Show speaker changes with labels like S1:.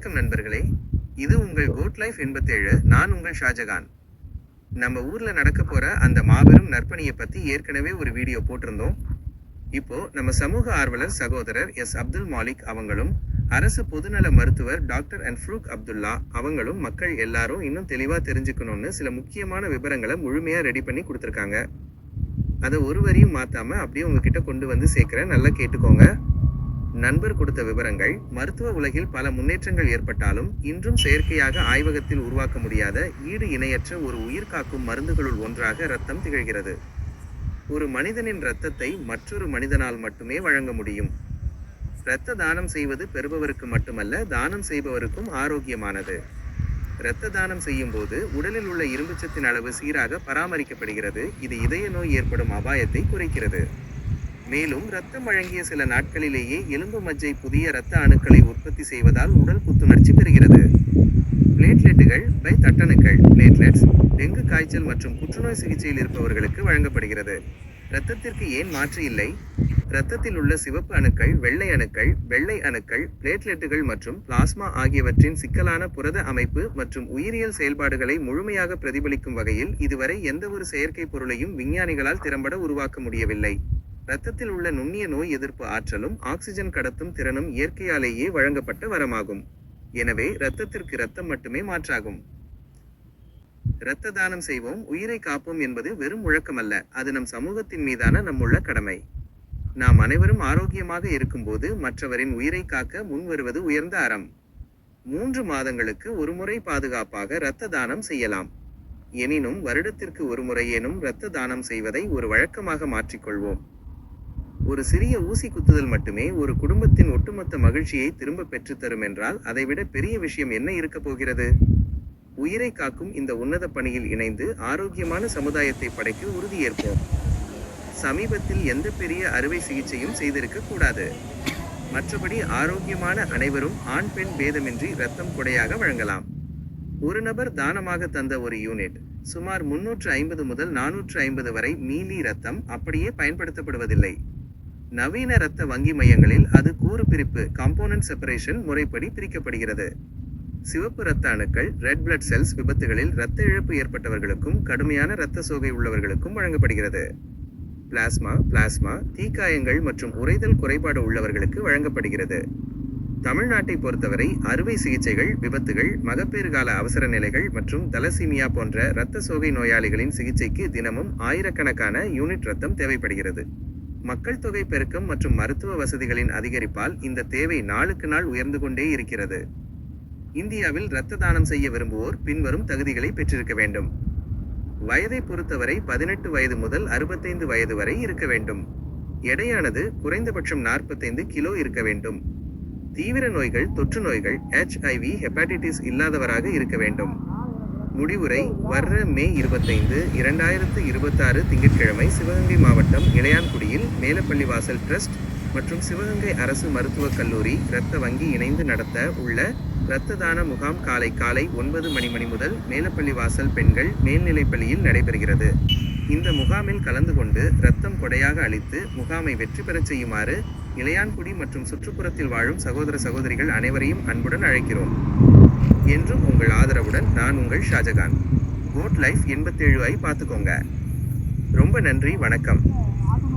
S1: வணக்கம் நண்பர்களே. இது உங்கள் கோட் லைஃப் 87. நான் உங்கள் ஷாஜகான். நம்ம ஊர்ல நடக்க போற அந்த மாபெரும் நற்பணியை பத்தி ஏற்கனவே ஒரு வீடியோ போட்டிருந்தோம். இப்போ நம்ம சமூக ஆர்வலர் சகோதரர் எஸ் அப்துல் மாலிக் அவங்களும் அரசு பொதுநல மருத்துவர் டாக்டர் அண்ட் ஃப்ரூக் அப்துல்லா அவங்களும் மக்கள் எல்லாரும் இன்னும் தெளிவா தெரிஞ்சுக்கணும்னு சில முக்கியமான விவரங்களை முழுமையா ரெடி பண்ணி கொடுத்துருக்காங்க. அதை ஒரு வரியும் மாத்தாம அப்படியே உங்ககிட்ட கொண்டு வந்து சேர்க்கிறேன், நல்லா கேட்டுக்கோங்க. நண்பர் கொடுத்த விவரங்கள்: மருத்துவ உலகில் பல முன்னேற்றங்கள் ஏற்பட்டாலும் இன்றும் செயற்கையாக ஆய்வகத்தில் உருவாக்க முடியாத ஈடு இணையற்ற ஒரு உயிர் காக்கும் மருந்துகளுள் ஒன்றாக இரத்தம் திகழ்கிறது. ஒரு மனிதனின் இரத்தத்தை மற்றொரு மனிதனால் மட்டுமே வழங்க முடியும். இரத்த தானம் செய்வது பெறுபவருக்கு மட்டுமல்ல, தானம் செய்பவருக்கும் ஆரோக்கியமானது. இரத்த தானம் செய்யும் போது உடலில் உள்ள இரும்புச்சத்தின் அளவு சீராக பராமரிக்கப்படுகிறது. இது இதய நோய் ஏற்படும் அபாயத்தை குறைக்கிறது. மேலும் இரத்தம் வழங்கிய சில நாட்களிலேயே எலும்பு மஜ்ஜை புதிய இரத்த அணுக்களை உற்பத்தி செய்வதால் உடல் புத்துணர்ச்சி பெறுகிறது. பிளேட்லெட்டுகள் பை தட்டணுக்கள் பிளேட்லெட்ஸ் டெங்கு காய்ச்சல் மற்றும் புற்றுநோய் சிகிச்சையில் இருப்பவர்களுக்கு வழங்கப்படுகிறது. இரத்தத்திற்கு ஏன் மாற்று இல்லை? இரத்தத்தில் உள்ள சிவப்பு அணுக்கள், வெள்ளை அணுக்கள், பிளேட்லெட்டுகள் மற்றும் பிளாஸ்மா ஆகியவற்றின் சிக்கலான புரத அமைப்பு மற்றும் உயிரியல் செயல்பாடுகளை முழுமையாக பிரதிபலிக்கும் வகையில் இதுவரை எந்த ஒரு செயற்கை பொருளையும் விஞ்ஞானிகளால் திறம்பட உருவாக்க முடியவில்லை. இரத்தத்தில் உள்ள நுண்ணிய நோய் எதிர்ப்பு ஆற்றலும் ஆக்சிஜன் கடத்தும் திறனும் இயற்கையாலேயே வழங்கப்பட்ட வரமாகும். எனவே இரத்தத்திற்கு இரத்தம் மட்டுமே மாற்றாகும். இரத்த தானம் செய்வோம், உயிரை காப்போம் என்பது வெறும் முழக்கமல்ல, அது நம் சமூகத்தின் மீதான நம்முள்ள கடமை. நாம் அனைவரும் ஆரோக்கியமாக இருக்கும்போது மற்றவரின் உயிரை காக்க முன் வருவது உயர்ந்த அறம். 3 மாதங்களுக்கு ஒருமுறை பாதுகாப்பாக இரத்த தானம் செய்யலாம். எனினும் வருடத்திற்கு ஒரு முறையேனும் இரத்த தானம் செய்வதை ஒரு வழக்கமாக மாற்றிக்கொள்வோம். ஒரு சிறிய ஊசி குத்துதல் மட்டுமே ஒரு குடும்பத்தின் ஒட்டுமொத்த மகிழ்ச்சியை திரும்ப பெற்றுத்தரும் என்றால் அதைவிட பெரிய விஷயம் என்ன இருக்க போகிறது? உயிரை காக்கும் இந்த உன்னத பணியில் இணைந்து ஆரோக்கியமான சமுதாயத்தை படைக்க உறுதியேற்போம். சமீபத்தில் எந்த பெரிய அறுவை சிகிச்சையும் செய்திருக்க கூடாது. மற்றபடி ஆரோக்கியமான அனைவரும் ஆண் பெண் பேதமின்றி இரத்தம் கொடையாக வழங்கலாம். ஒரு நபர் தானமாக தந்த ஒரு யூனிட் சுமார் 350 முதல் 450 வரை மீலி இரத்தம் அப்படியே பயன்படுத்தப்படுவதில்லை. நவீன இரத்த வங்கி மையங்களில் அது கூறு பிரிப்பு காம்போனன்ட் செப்பரேஷன் முறைப்படி பிரிக்கப்படுகிறது. சிவப்பு இரத்த அணுக்கள் ரெட் பிளட் செல்ஸ் விபத்துகளில் இரத்த இழப்பு ஏற்பட்டவர்களுக்கும் கடுமையான இரத்த சோகை உள்ளவர்களுக்கும் வழங்கப்படுகிறது. பிளாஸ்மா தீக்காயங்கள் மற்றும் உறைதல் குறைபாடு உள்ளவர்களுக்கு வழங்கப்படுகிறது. தமிழ்நாட்டை பொறுத்தவரை அறுவை சிகிச்சைகள், விபத்துகள், மகப்பேறு கால அவசர நிலைகள் மற்றும் தலசீமியா போன்ற இரத்த சோகை நோயாளிகளின் சிகிச்சைக்கு தினமும் ஆயிரக்கணக்கான யூனிட் இரத்தம் தேவைப்படுகிறது. மக்கள் தொகை பெருக்கம் மற்றும் மருத்துவ வசதிகளின் அதிகரிப்பால் இந்த தேவை நாளுக்கு நாள் உயர்ந்து கொண்டே இருக்கிறது. இந்தியாவில் இரத்த தானம் செய்ய விரும்புவோர் பின்வரும் தகுதிகளை பெற்றிருக்க வேண்டும். வயதை பொறுத்தவரை 18 வயது முதல் 65 வயது வரை இருக்க வேண்டும். எடையானது குறைந்தபட்சம் 45 கிலோ இருக்க வேண்டும். தீவிர நோய்கள், தொற்று நோய்கள், HIV, ஹெப்பாட்டிட்டிஸ் இல்லாதவராக இருக்க வேண்டும். முடிவுரை: வர்ற மே 25, 2026 திங்கட்கிழமை சிவகங்கை மாவட்டம் இளையான்குடியில் மேலப்பள்ளிவாசல் ட்ரஸ்ட் மற்றும் சிவகங்கை அரசு மருத்துவக் கல்லூரி இரத்த வங்கி இணைந்து நடத்த உள்ள இரத்த தான முகாம் காலை 9 மணி முதல் மேலப்பள்ளிவாசல் பெண்கள் மேல்நிலைப்பள்ளியில் நடைபெறுகிறது. இந்த முகாமில் கலந்து கொண்டு இரத்தம் கொடையாக அளித்து முகாமை வெற்றி பெறச் செய்யுமாறு இளையான்குடி மற்றும் சுற்றுப்புறத்தில் வாழும் சகோதர சகோதரிகள் அனைவரையும் அன்புடன் அழைக்கிறோம். என்றும் உங்கள் ஆதரவுடன் நான் உங்கள் ஷாஜகான். கோட் லைஃப் 87 பார்த்துக்கோங்க. ரொம்ப நன்றி, வணக்கம்.